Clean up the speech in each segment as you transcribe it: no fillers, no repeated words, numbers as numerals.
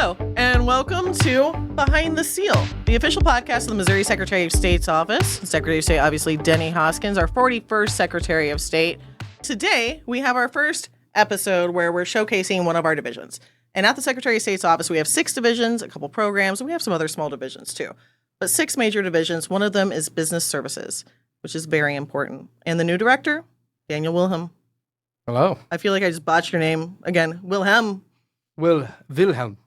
Hello, and welcome to Behind the Seal, the official podcast of the Missouri Secretary of State's office. Secretary of State, obviously, Denny Hoskins, our 41st Secretary of State. Today, we have our first episode where we're showcasing one of our divisions. And at the Secretary of State's office, we have 6 divisions, a couple programs, and we have some other small divisions too. But 6 major divisions. One of them is business services, which is very important. And the new director, Daniel Wilhelm. Hello. I feel like I just botched your name again. Wilhelm. Wilhelm.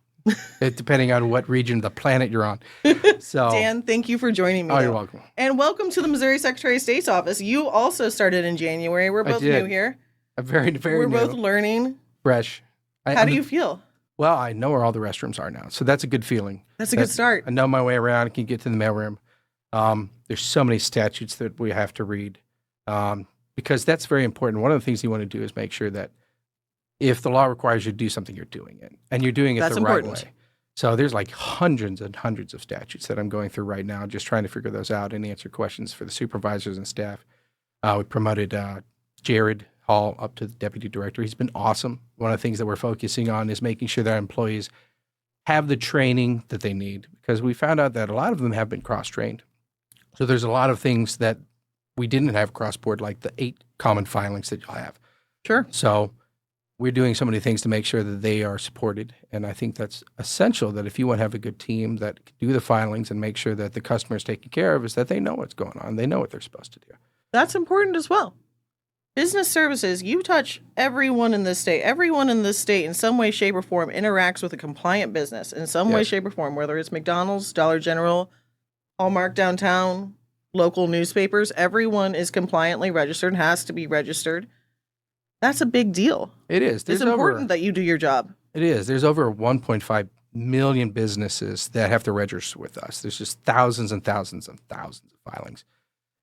Depending on what region of the planet you're on. So, Dan, thank you for joining me. Oh, you're welcome. And welcome to the Missouri Secretary of State's office. You also started in January. We're both new here. Very new. We're both learning. Fresh. How do you feel? Well, I know where all the restrooms are now, so that's a good feeling. That's a good start. I know my way around. I can get to the mailroom. There's so many statutes that we have to read because that's very important. One of the things you want to do is make sure that if the law requires you to do something, you're doing it, and you're doing it the right way. So there's like hundreds and hundreds of statutes that I'm going through right now, just trying to figure those out and answer questions for the supervisors and staff. We promoted Jared Hall up to the deputy director. He's been awesome. One of the things that we're focusing on is making sure that our employees have the training that they need, because we found out that a lot of them have been cross-trained. So there's a lot of things that we didn't have cross-board, like the 8 common filings that you'll have. Sure. So we're doing so many things to make sure that they are supported. And I think that's essential, that if you want to have a good team that can do the filings and make sure that the customer is taken care of, is that they know what's going on. They know what they're supposed to do. That's important as well. Business services, you touch everyone in this state. Everyone in this state in some way, shape, or form interacts with a compliant business in some way, shape, or form, whether it's McDonald's, Dollar General, Hallmark Downtown, local newspapers. Everyone is compliantly registered and has to be registered. That's a big deal. It is. It's important that you do your job. It is. There's over 1.5 million businesses that have to register with us. There's just thousands and thousands and thousands of filings.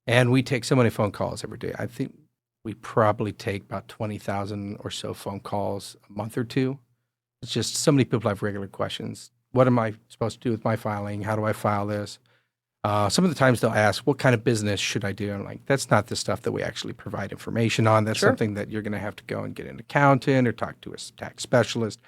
And we take so many phone calls every day. I think we probably take about 20,000 or so phone calls a month or two. It's just so many people have regular questions. What am I supposed to do with my filing? How do I file this? Some of the times they'll ask, what kind of business should I do? I'm like, that's not the stuff that we actually provide information on. That's something that you're going to have to go and get an accountant or talk to a tax specialist,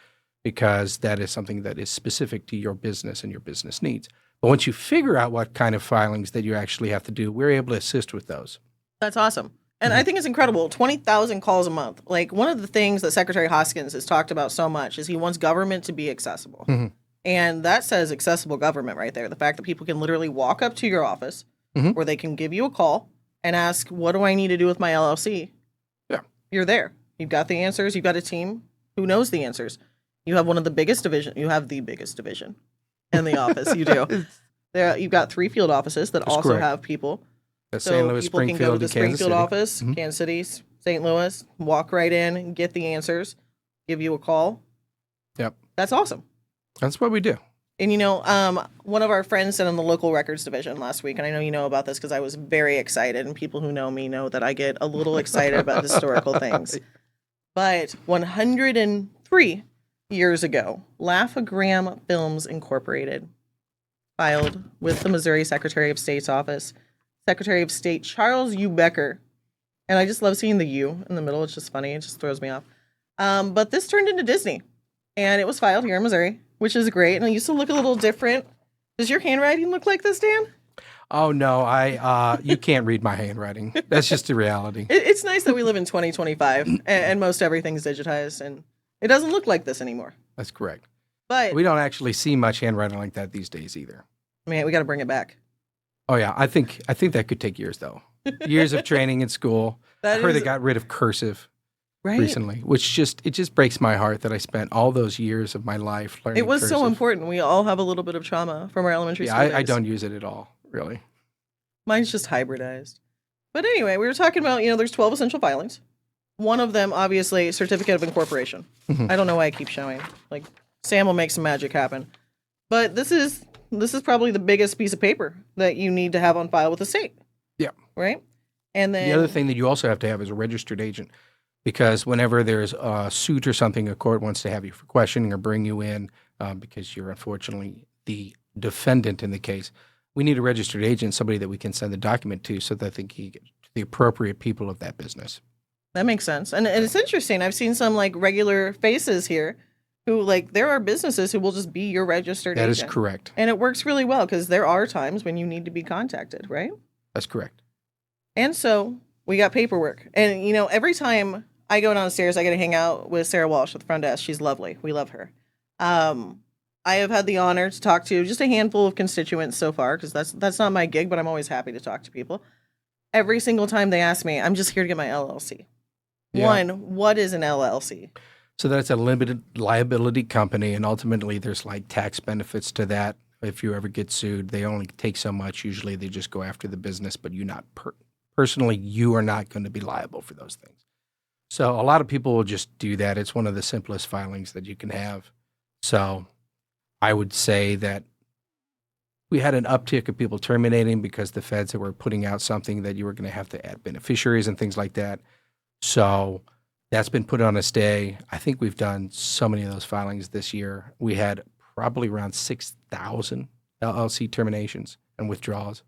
because that is something that is specific to your business and your business needs. But once you figure out what kind of filings that you actually have to do, we're able to assist with those. That's awesome. And I think it's incredible. 20,000 calls a month. Like, one of the things that Secretary Hoskins has talked about so much is he wants government to be accessible. Mm-hmm. And that says accessible government right there. The fact that people can literally walk up to your office where they can give you a call and ask, what do I need to do with my LLC? Yeah. You're there. You've got the answers. You've got a team who knows the answers. You have one of the biggest division. You have the biggest division in the office. You do. You've got 3 field offices that That's also correct. have people. That's So St. Louis, people can go Springfield, to the and Kansas Springfield City. office, Kansas City, St. Louis, walk right in, get the answers, give you a call. Yep. That's awesome. That's what we do. And, one of our friends sent in the local records division last week, and I know you know about this because I was very excited, and people who know me know that I get a little excited about historical things. But 103 years ago, Laugh-O-Gram Films Incorporated filed with the Missouri Secretary of State's office, Secretary of State Charles U. Becker. And I just love seeing the U in the middle. It's just funny. It just throws me off. But this turned into Disney, and it was filed here in Missouri, which is great. And it used to look a little different. Does your handwriting look like this, Dan? Oh, no. You can't read my handwriting. That's just the reality. It's nice that we live in 2025 and most everything's digitized, and it doesn't look like this anymore. That's correct. But we don't actually see much handwriting like that these days either. Man, we got to bring it back. Oh, yeah. I think that could take years, though. Years of training in school. I heard they got rid of cursive recently, which just breaks my heart that I spent all those years of my life learning It was cursive. so important. We all have a little bit of trauma from our elementary school days. I don't use it at all, really. Mine's just hybridized. But anyway, we were talking about, there's 12 essential filings. One of them, obviously, certificate of incorporation. I don't know why I keep showing. Like, Sam will make some magic happen. But this is probably the biggest piece of paper that you need to have on file with the state. Yeah. Right? And then the other thing that you also have to have is a registered agent, because whenever there's a suit or something, a court wants to have you for questioning or bring you in because you're unfortunately the defendant in the case, we need a registered agent, somebody that we can send the document to so that they can get to the appropriate people of that business. That makes sense. And it's interesting. I've seen some like regular faces here who, like, there are businesses who will just be your registered That agent. is correct. And it works really well because there are times when you need to be contacted, right? That's correct. And so we got paperwork. And, every time I go downstairs, I get to hang out with Sarah Walsh at the front desk. She's lovely. We love her. I have had the honor to talk to just a handful of constituents so far because that's not my gig, but I'm always happy to talk to people. Every single time they ask me, I'm just here to get my LLC. Yeah. One, what is an LLC? So that's a limited liability company, and ultimately there's like tax benefits to that. If you ever get sued, they only take so much. Usually they just go after the business, but you not personally, you are not going to be liable for those things. So a lot of people will just do that. It's one of the simplest filings that you can have. So I would say that we had an uptick of people terminating because the feds were putting out something that you were going to have to add beneficiaries and things like that. So that's been put on a stay. I think we've done so many of those filings this year. We had probably around 6,000 LLC terminations and withdrawals.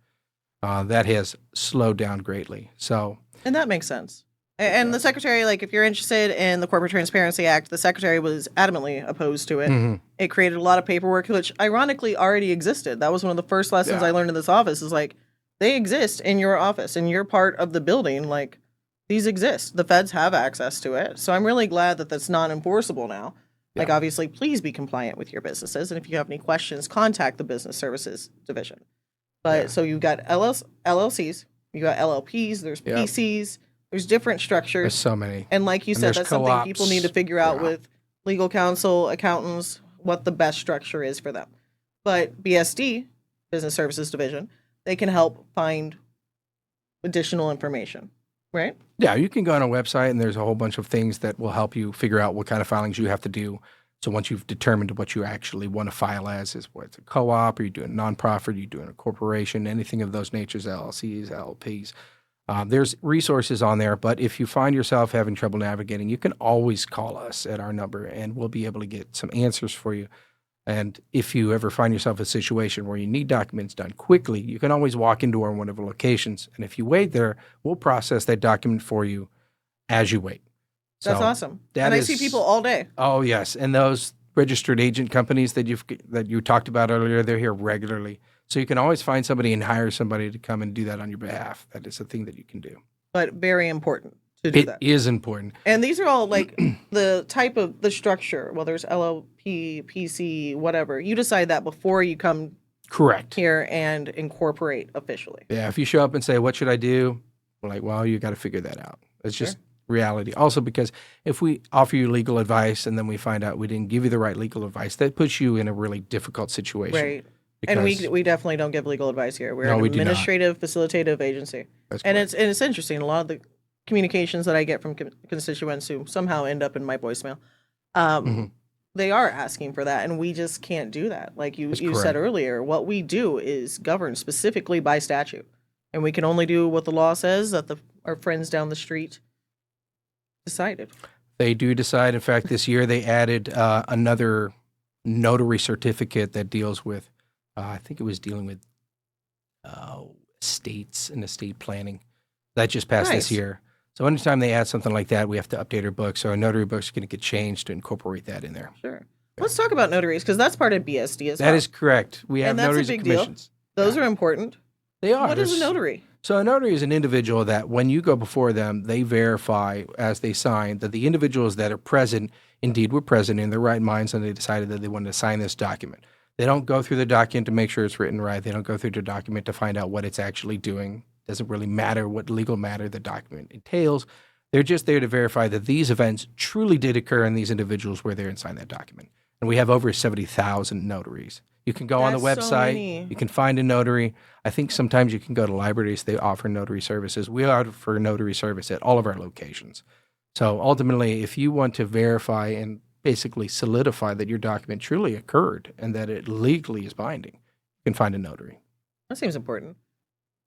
That has slowed down greatly. So, and that makes sense. And the secretary, like, if you're interested in the Corporate Transparency Act, the secretary was adamantly opposed to it. Mm-hmm. It created a lot of paperwork, which ironically already existed. That was one of the first lessons I learned in this office is like, they exist in your office and you're part of the building. Like, these exist. The feds have access to it. So I'm really glad that that's not enforceable now. Yeah. Like, obviously, please be compliant with your businesses. And if you have any questions, contact the Business Services Division. But so you've got LLCs, you got LLPs, there's PCs, there's different structures. There's so many. And like you said, that's co-ops. something people need to figure out with legal counsel, accountants, what the best structure is for them. But BSD, Business Services Division, they can help find additional information, right? Yeah, you can go on a website and there's a whole bunch of things that will help you figure out what kind of filings you have to do. So once you've determined what you actually want to file as, is what's a co-op, are you doing a nonprofit, are you doing a corporation, anything of those natures, LLCs, LLPs. There's resources on there, but if you find yourself having trouble navigating, you can always call us at our number and we'll be able to get some answers for you. And if you ever find yourself in a situation where you need documents done quickly, you can always walk into one of our locations. And if you wait there, we'll process that document for you as you wait. That's awesome. And I see people all day. Oh, yes. And those registered agent companies that you talked about earlier, they're here regularly. So you can always find somebody and hire somebody to come and do that on your behalf. That is a thing that you can do. But very important to do that. It is important. And these are all like the type of the structure, whether it's LLP, PC, whatever. You decide that before you come here and incorporate officially. Yeah. If you show up and say, what should I do? We're like, well, you got to figure that out. It's just reality. Also, because if we offer you legal advice and then we find out we didn't give you the right legal advice, that puts you in a really difficult situation. Right. And we definitely don't give legal advice here. We're an administrative facilitative agency. And it's interesting. A lot of the communications that I get from constituents who somehow end up in my voicemail, they are asking for that, and we just can't do that. Like you said earlier, what we do is governed specifically by statute, and we can only do what the law says that our friends down the street decided. They do decide. In fact, this year they added another notary certificate that deals with, I think it was dealing with estates and estate planning. That just passed this year. So anytime they add something like that, we have to update our books. So our notary books are going to get changed to incorporate that in there. Sure. Let's talk about notaries, because that's part of BSD as well. That is correct. We have notaries and commissions. Those are important. They are. What is a notary? So a notary is an individual that when you go before them, they verify as they sign that the individuals that are present indeed were present in their right minds and they decided that they wanted to sign this document. They don't go through the document to make sure it's written right. They don't go through the document to find out what it's actually doing. It doesn't really matter what legal matter the document entails. They're just there to verify that these events truly did occur and these individuals were there and signed that document. And we have over 70,000 notaries. You can go on the website. You can find a notary. I think sometimes you can go to libraries. They offer notary services. We offer notary service at all of our locations. So ultimately, if you want to verify and basically solidify that your document truly occurred and that it legally is binding, you can find a notary. That seems important.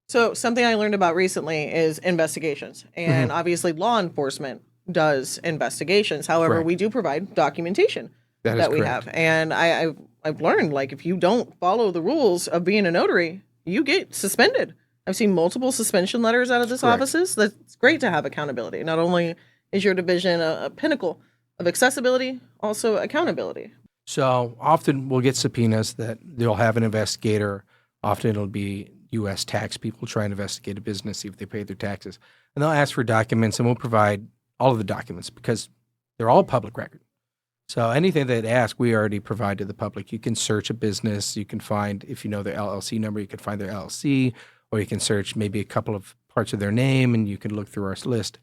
So something I learned about recently is investigations. And obviously law enforcement does investigations. However, we do provide documentation that we have. And I've learned, like, if you don't follow the rules of being a notary, you get suspended. I've seen multiple suspension letters out of this offices. That's great to have accountability. Not only is your division a pinnacle of accessibility, also accountability. So often we'll get subpoenas that they'll have an investigator. Often it'll be U.S. tax people trying to investigate a business, see if they paid their taxes. And they'll ask for documents, and we'll provide all of the documents because they're all public record. So anything they'd ask, we already provide to the public. You can search a business. You can find, if you know their LLC number, you can find their LLC, or you can search maybe a couple of parts of their name, and you can look through our list.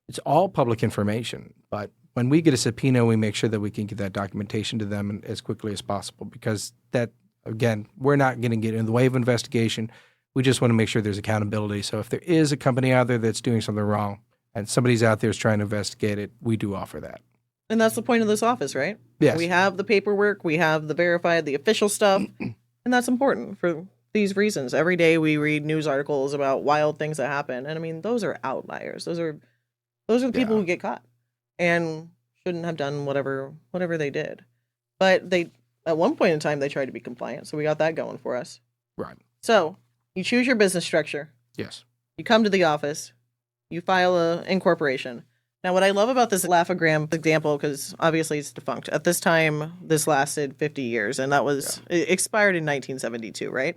It's all public information. But when we get a subpoena, we make sure that we can get that documentation to them as quickly as possible because that, again, we're not going to get in the way of investigation. We just want to make sure there's accountability. So if there is a company out there that's doing something wrong and somebody's out there is trying to investigate it, we do offer that. And that's the point of this office, right? Yes. We have the paperwork, we have the verified, the official stuff, and that's important for these reasons. Every day we read news articles about wild things that happen, and I mean, those are outliers. Those are the people who get caught and shouldn't have done whatever they did. But they, at one point in time, they tried to be compliant, so we got that going for us. Right. So you choose your business structure. Yes. You come to the office. You file a incorporation. Now, what I love about this Laugh-O-Gram example, because obviously it's defunct. At this time, this lasted 50 years, and that was it expired in 1972, right?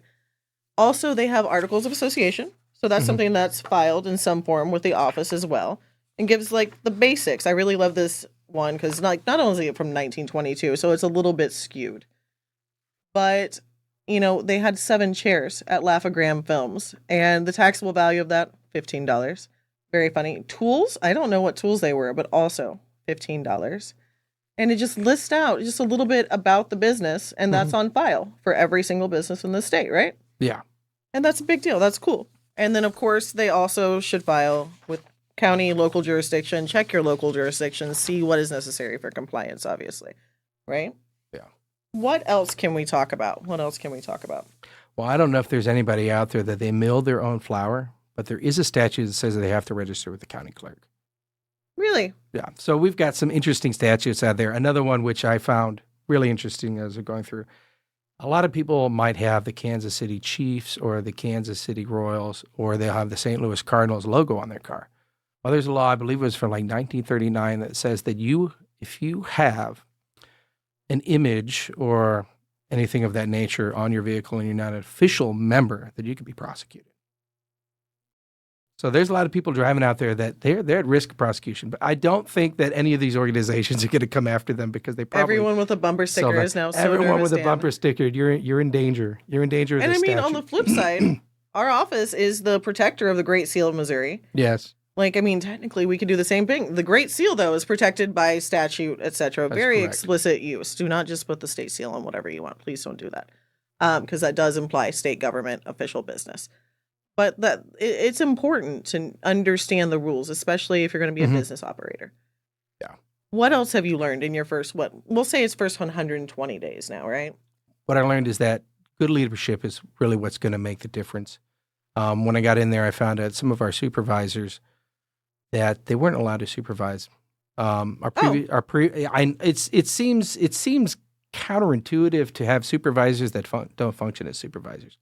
Also, they have articles of association, so that's something that's filed in some form with the office as well, and gives like the basics. I really love this one because not only is it from 1922, so it's a little bit skewed, but they had 7 chairs at Laugh-O-Gram Films, and the taxable value of that $15. Very funny. Tools, I don't know what tools they were, but also $15. And it just lists out just a little bit about the business, and that's on file for every single business in the state, right? Yeah. And that's a big deal. That's cool. And then, of course, they also should file with county, local jurisdiction, check your local jurisdiction, see what is necessary for compliance, obviously, right? Yeah. What else can we talk about? Well, I don't know if there's anybody out there that they mill their own flour, but there is a statute that says that they have to register with the county clerk. Really? Yeah. So we've got some interesting statutes out there. Another one which I found really interesting as we're going through. A lot of people might have the Kansas City Chiefs or the Kansas City Royals, or they'll have the St. Louis Cardinals logo on their car. Well, there's a law, I believe it was from like 1939, that says that if you have an image or anything of that nature on your vehicle and you're not an official member, that you could be prosecuted. So there's a lot of people driving out there that they're at risk of prosecution, but I don't think that any of these organizations are going to come after them because they probably everyone with a bumper sticker is now so everyone with a Dan. bumper sticker. You're in danger. You're in danger of And this I mean, statute. on the flip side, our office is the protector of the Great Seal of Missouri. Yes. Like, I mean, technically, we could do the same thing. The Great Seal, though, is protected by statute, etc. Very correct. explicit use. Do not just put the state seal on whatever you want. Please don't do that, because that does imply state government official business. But it's important to understand the rules, especially if you're going to be a business operator. Yeah. What else have you learned in your first, we'll say it's first 120 days now, right? What I learned is that good leadership is really what's going to make the difference. When I got in there, I found out some of our supervisors that they weren't allowed to supervise. It seems counterintuitive to have supervisors that don't function as supervisors.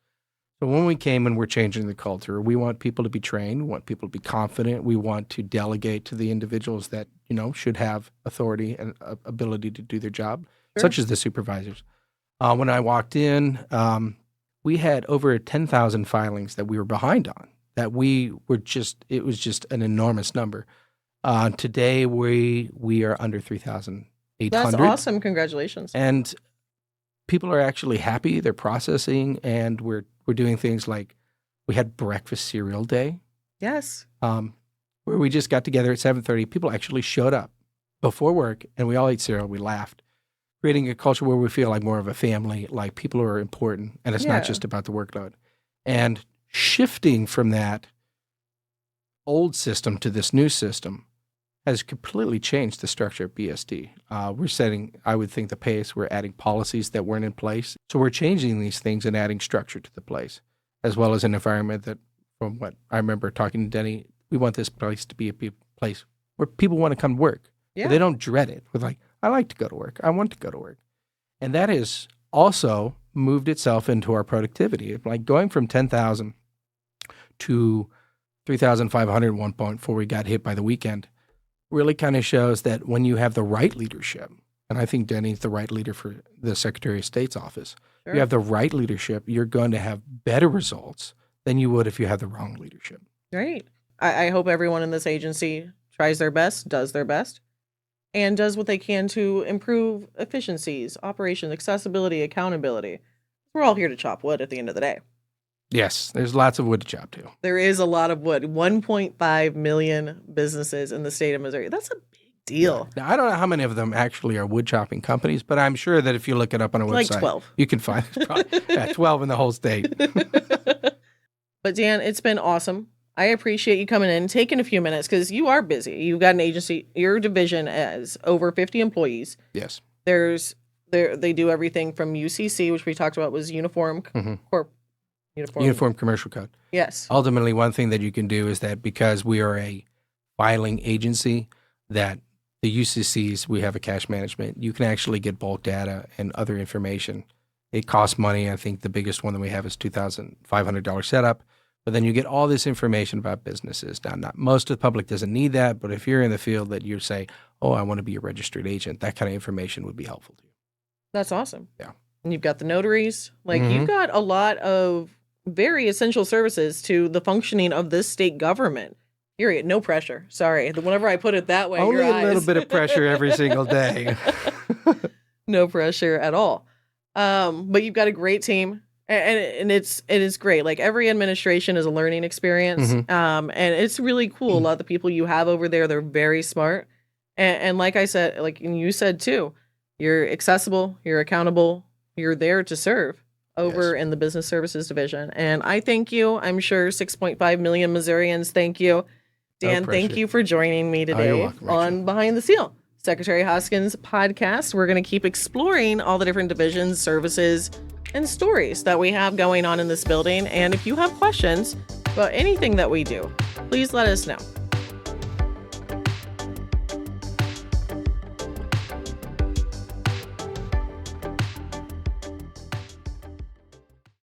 So when we came and we're changing the culture, we want people to be trained. We want people to be confident. We want to delegate to the individuals that, should have authority and ability to do their job, such as the supervisors. When I walked in, we had over 10,000 filings that we were behind on, that it was just an enormous number. Today, we are under 3,800. That's awesome. Congratulations. And people are actually happy. They're processing, and we're doing things like we had breakfast cereal day. Yes. Where we just got together at 7:30. People actually showed up before work, and we all ate cereal. We laughed, creating a culture where we feel like more of a family, like people are important, and it's not just about the workload. And shifting from that old system to this new system has completely changed the structure of BSD. We're setting, I would think, the pace. We're adding policies that weren't in place. So we're changing these things and adding structure to the place, as well as an environment that, from what I remember talking to Denny, we want this place to be a place where people want to come to work. Yeah. They don't dread it. We're like, I like to go to work. I want to go to work. And that has also moved itself into our productivity. Like going from 10,000 to 3,500 at one point before we got hit by the weekend. really kind of shows that when you have the right leadership, and I think Denny's the right leader for the Secretary of State's office, Sure. you have the right leadership, you're going to have better results than you would if you had the wrong leadership. Right. I hope everyone in this agency tries their best, does their best, and does what they can to improve efficiencies, operations, accessibility, accountability. We're all here to chop wood at the end of the day. Yes, there's lots of wood to chop too. There is a lot of wood. 1.5 million businesses in the state of Missouri. That's a big deal. Now, I don't know how many of them actually are wood chopping companies, but I'm sure that if you look it up on a Like website, 12. you can find probably, 12 in the whole state. But Dan, it's been awesome. I appreciate you coming in, taking a few minutes because you are busy. You've got an agency. Your division has over 50 employees. Yes. They do everything from UCC, which we talked about was uniform Uniform Commercial Code. Yes. Ultimately, one thing that you can do is that because we are a filing agency, that the UCCs, we have a cash management, you can actually get bulk data and other information. It costs money. I think the biggest one that we have is $2,500 setup. But then you get all this information about businesses. Now, not most of the public doesn't need that, but if you're in the field that you say, oh, I want to be a registered agent, that kind of information would be helpful to you. That's awesome. Yeah. And you've got the notaries. Like Mhm. you've got a lot of very essential services to the functioning of this state government. Period. No pressure. Sorry. Whenever I put it that way, Only your a little eyes. bit of pressure every single day. No pressure at all. But you've got a great team. And it is great. Like every administration is a learning experience. Mhm. And it's really cool. A lot of the people you have over there, they're very smart. And like I said, like you said too, you're accessible, you're accountable, you're there to serve over in the business services division. And I thank you. I'm sure 6.5 million Missourians thank you. Dan, thank pressure. you for joining me you're today welcome, Rachel. on Behind the Seal, Secretary Hoskins podcast. We're going to keep exploring all the different divisions, services, and stories that we have going on in this building. And if you have questions about anything that we do, please let us know.